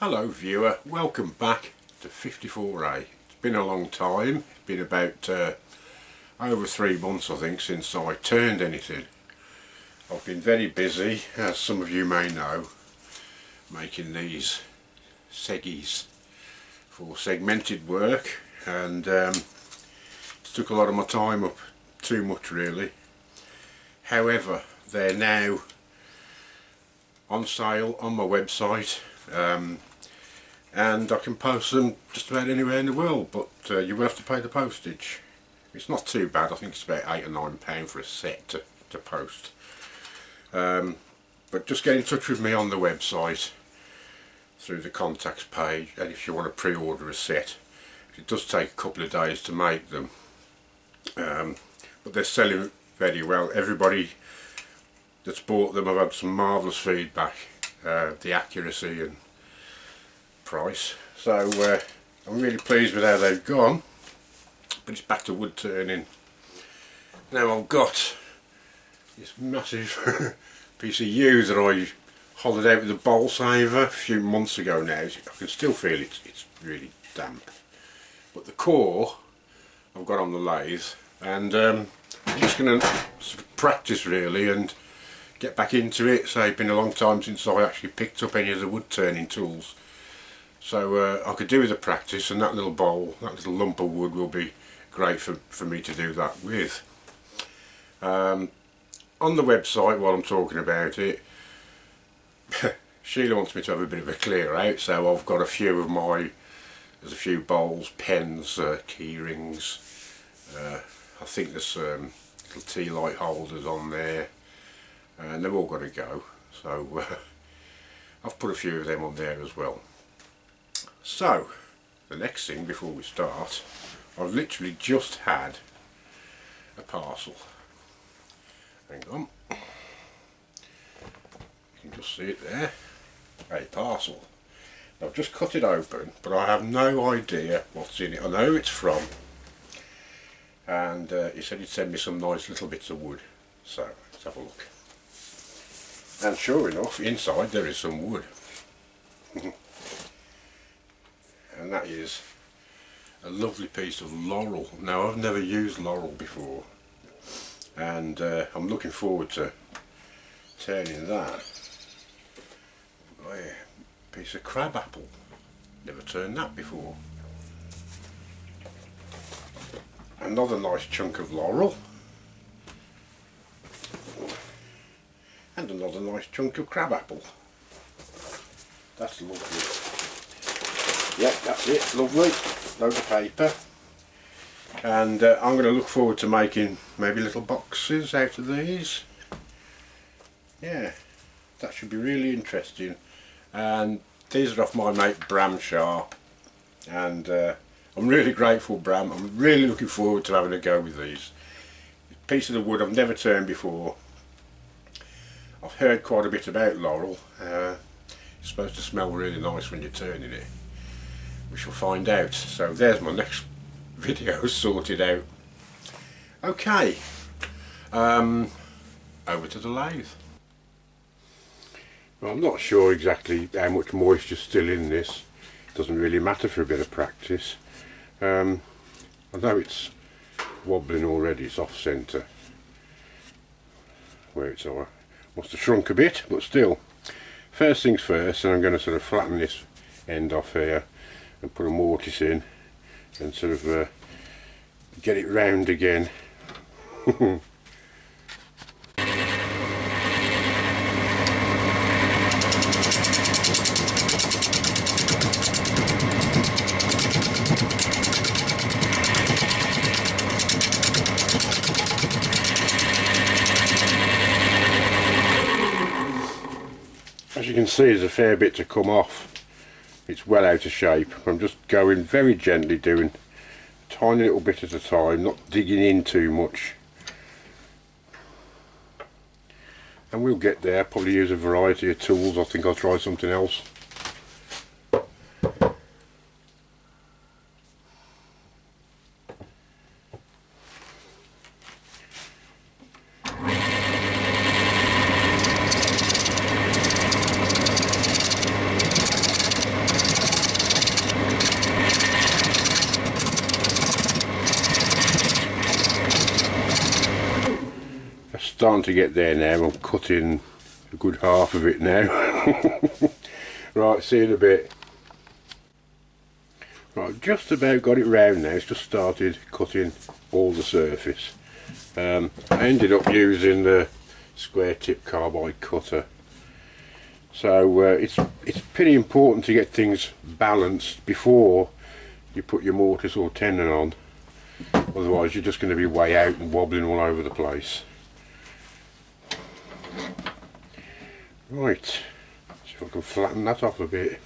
Hello viewer, welcome back to 54A. It's been a long time, it's been about over 3 months I think since I turned anything. I've been very busy, as some of you may know, making these seggies for segmented work, and it took a lot of my time up, too much really. However, they're now on sale on my website. And I can post them just about anywhere in the world, but you will have to pay the postage. It's not too bad, I think it's about £8 or £9 for a set to post. But just get in touch with me on the website through the contacts page, and if you want to pre-order a set. It does take a couple of days to make them, but they're selling very well. Everybody that's bought them, I've had some marvellous feedback, the accuracy and price, so I'm really pleased with how they've gone. But it's back to wood turning. Now I've got this massive piece of yew that I hollowed out with a bowl saver a few months ago now. I can still feel it's really damp, but the core I've got on the lathe, and I'm just going to sort of practice really and get back into it. So it's been a long time since I actually picked up any of the wood turning tools. So I could do with a practice, and that little bowl, that little lump of wood will be great for me to do that with. On the website, while I'm talking about it, Sheila wants me to have a bit of a clear out, so I've got a few of there's a few bowls, pens, key rings, I think there's little tea light holders on there, and they've all got to go, so I've put a few of them on there as well. So, the next thing before we start, I've literally just had a parcel. Hang on. You can just see it there. A parcel. I've just cut it open, but I have no idea what's in it. I know it's from, and he said he'd send me some nice little bits of wood. So, let's have a look. And sure enough, inside there is some wood. And that is a lovely piece of laurel. Now, I've never used laurel before, and I'm looking forward to turning that. Oh, yeah. Piece of crab apple, never turned that before. Another nice chunk of laurel, and another nice chunk of crab apple. That's lovely. Yep, that's it, lovely. Load of paper, and I'm going to look forward to making maybe little boxes out of these. Yeah, that should be really interesting. And these are off my mate Brams, and I'm really grateful, Bram. I'm really looking forward to having a go with these. A piece of the wood I've never turned before. I've heard quite a bit about laurel. It's supposed to smell really nice when you're turning it. We shall find out. So there's my next video sorted out. Okay, over to the lathe. Well, I'm not sure exactly how much moisture's still in this. It doesn't really matter for a bit of practice. Although it's wobbling already, it's off centre. Where it's must have shrunk a bit, but still. First things first, and I'm going to sort of flatten this end off here and put a mortise in and sort of get it round again. As you can see, there's a fair bit to come off. It's well out of shape. I'm just going very gently, doing a tiny little bit at a time, not digging in too much. And we'll get there. Probably use a variety of tools. I think I'll try something else. starting to get there now. I'm cutting a good half of it now. Right, see you in a bit. Right, just about got it round now. It's just started cutting all the surface. I ended up using the square tip carbide cutter. So it's pretty important to get things balanced before you put your mortise or tenon on. Otherwise you're just going to be way out and wobbling all over the place. Right, see if I can flatten that off a bit.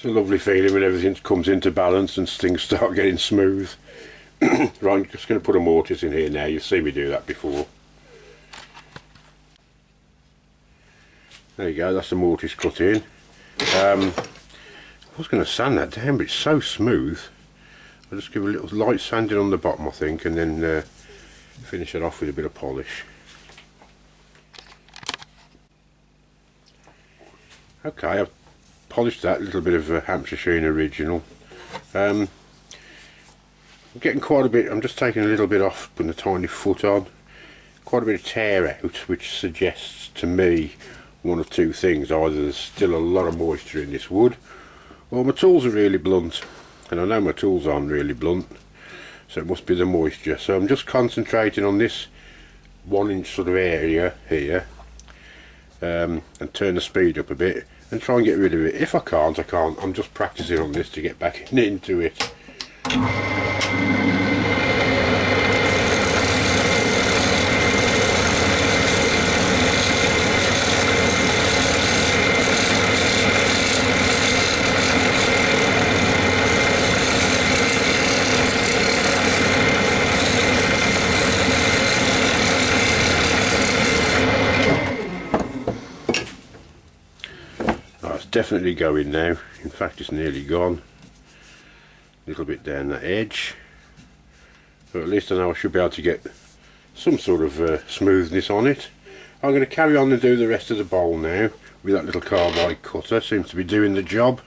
It's a lovely feeling when everything comes into balance and things start getting smooth. Right, I'm just going to put a mortise in here now. You've seen me do that before. There you go, that's the mortise cut in. I was going to sand that down, but it's so smooth. I'll just give a little light sanding on the bottom, I think, and then finish it off with a bit of polish. Okay, I've polished that, little bit of Hampshire Sheen original. I'm getting quite a bit, I'm just taking a little bit off, putting a tiny foot on. Quite a bit of tear out, which suggests to me one of two things. Either there's still a lot of moisture in this wood, or my tools are really blunt. And I know my tools aren't really blunt, so it must be the moisture. So I'm just concentrating on this 1 inch sort of area here, and turn the speed up a bit and try and get rid of it. If I can't, I can't. I'm just practicing on this to get back into it. Definitely going now. In fact, it's nearly gone. A little bit down that edge, but at least I know I should be able to get some sort of smoothness on it. I'm going to carry on and do the rest of the bowl now with that little carbide cutter. Seems to be doing the job.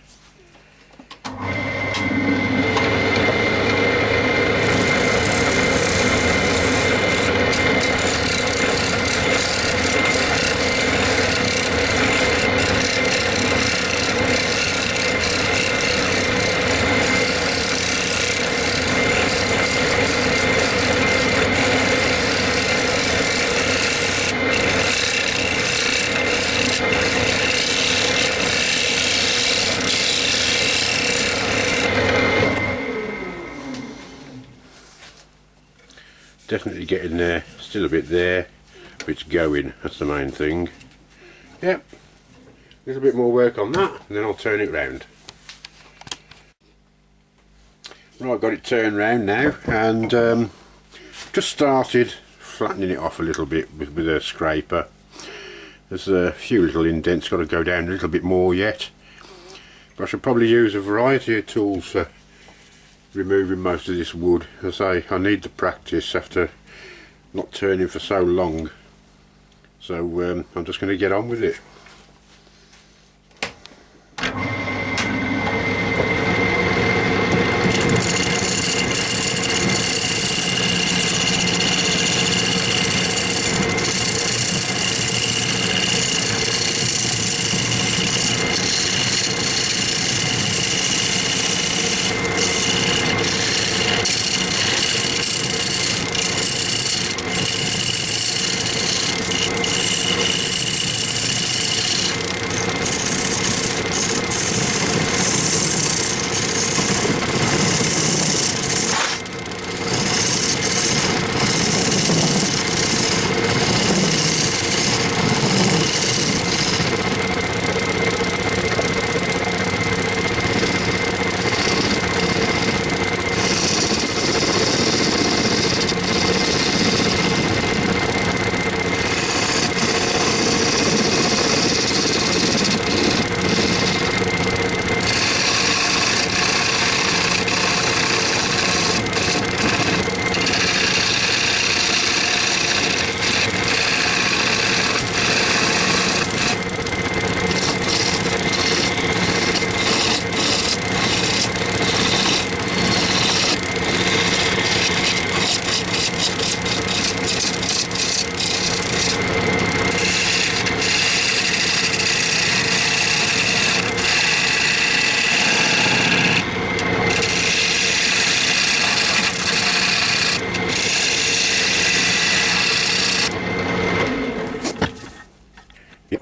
Definitely getting there, still a bit there, but it's going, that's the main thing. Yep, a little bit more work on that and then I'll turn it round. Right, got it turned round now, and just started flattening it off a little bit with a scraper. There's a few little indents, got to go down a little bit more yet, but I should probably use a variety of tools for removing most of this wood. As I say, I need the practice after not turning for so long, so I'm just going to get on with it.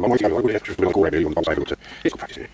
I might go, I would have just put it on the core really on the side, but it's good practice here.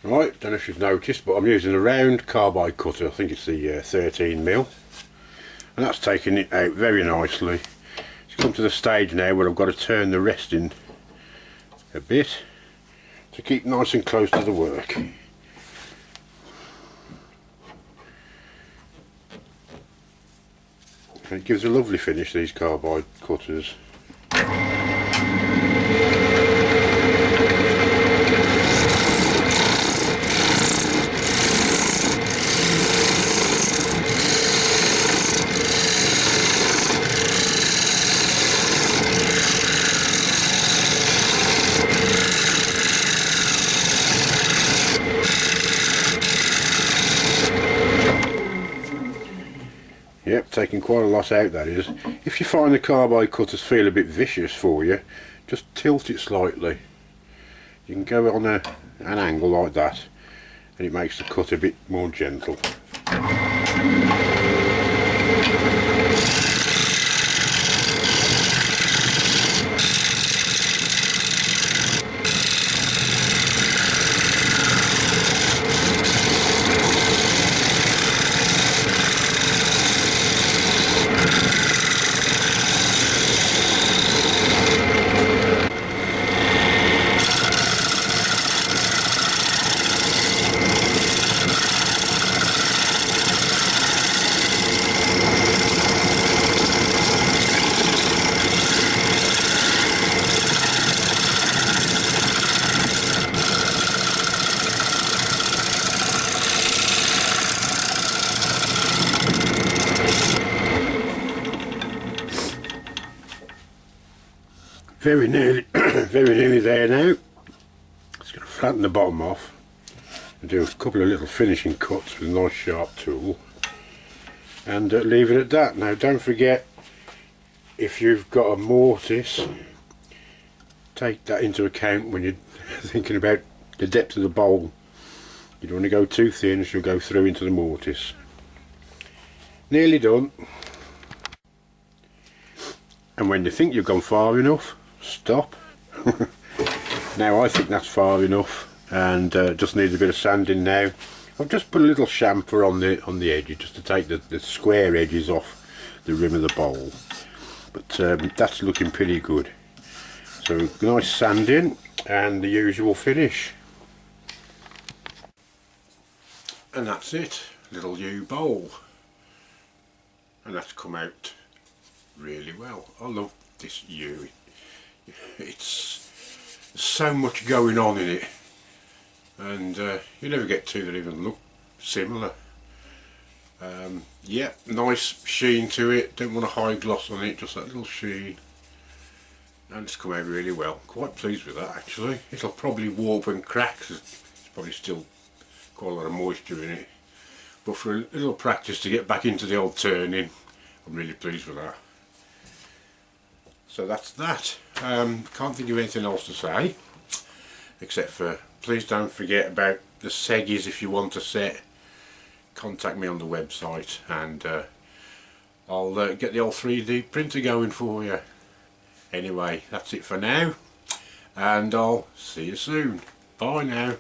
Right, don't know if you've noticed, but I'm using a round carbide cutter. I think it's the 13mm, and that's taking it out very nicely. It's come to the stage now where I've got to turn the rest in a bit to keep nice and close to the work. And it gives a lovely finish, these carbide cutters. Yep, taking quite a lot out, that is. If you find the carbide cutters feel a bit vicious for you, just tilt it slightly. You can go on an angle like that, and it makes the cut a bit more gentle. Very nearly there now. Just going to flatten the bottom off and do a couple of little finishing cuts with a nice sharp tool, and leave it at that. Now don't forget, if you've got a mortise, take that into account when you're thinking about the depth of the bowl. You don't want to go too thin, so you'll go through into the mortise. Nearly done. And when you think you've gone far enough, stop. Now I think that's far enough, and just needs a bit of sanding now. I've just put a little chamfer on the edges just to take the square edges off the rim of the bowl, but that's looking pretty good. So nice sanding and the usual finish, and that's it. Little U bowl, and that's come out really well. I love this U. It's so much going on in it, and you never get two that even look similar. Yeah, nice sheen to it. Don't want a high gloss on it, just that little sheen, and it's come out really well. Quite pleased with that actually. It'll probably warp and crack, it's probably still quite a lot of moisture in it, but for a little practice to get back into the old turning, I'm really pleased with that. So that's that. Can't think of anything else to say, except for please don't forget about the seggies. If you want a set, contact me on the website, and I'll get the old 3D printer going for you. Anyway, that's it for now, and I'll see you soon. Bye now.